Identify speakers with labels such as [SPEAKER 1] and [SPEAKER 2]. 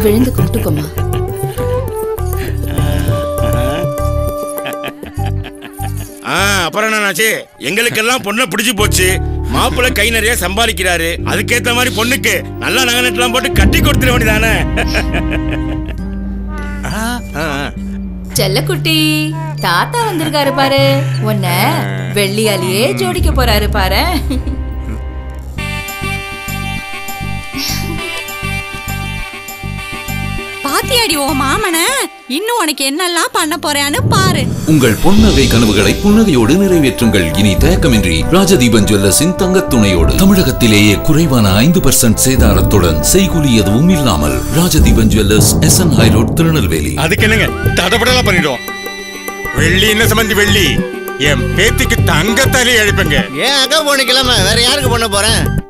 [SPEAKER 1] விழுந்து கும்பிட்டுக்கோமா.
[SPEAKER 2] அப்புறம் என்னாச்சு? எங்களுக்கெல்லாம் பொண்ணை பிடிச்சு போச்சு. மாப்பிள்ளை கை நிறைய சம்பாதிக்கிறாரு. அதுக்கேத்த மாதிரி பொண்ணுக்கு நல்லா நகை நட்டுலாம் போட்டு கட்டி கொடுத்துட வேண்டியதானே.
[SPEAKER 1] செல்லக்குட்டி, தாத்தா வந்திருக்காரு பாரு. உன்ன வெள்ளியாலேயே ஜோடிக்க போறாரு பாரு.
[SPEAKER 3] பாத்தியாடி ஓ மாமன, இன்னும் உனக்கு என்னெல்லாம் பண்ண போறான்னு பாரு.
[SPEAKER 4] உங்கள் பொன்னகை கனவுகளை புன்னகையோடு நிறைவேற்றுங்கள். இனி தயக்கமின்றி ராஜதீபன் ஜுவல்லர்ஸின் தங்கத் துணையோடு. தமிழகத்திலேயே குறைவான 5% சேதாரத்துடன் செய்கூலி எதுவும் இல்லாமல். Rajadeepan jewellers, SN high road, Tirunelveli.
[SPEAKER 2] அதுக்கு என்னங்க தடபடலாம் பண்ணிடுவோம். வெள்ளி என்ன சம்பந்தி வெள்ளி? என் பேத்திக்கு தங்கத்தாலே அழைப்பங்க.
[SPEAKER 5] ஏன் அக்கா பொண்ணு கிளம்ப வேற யாருக்கு பண்ண போறேன்?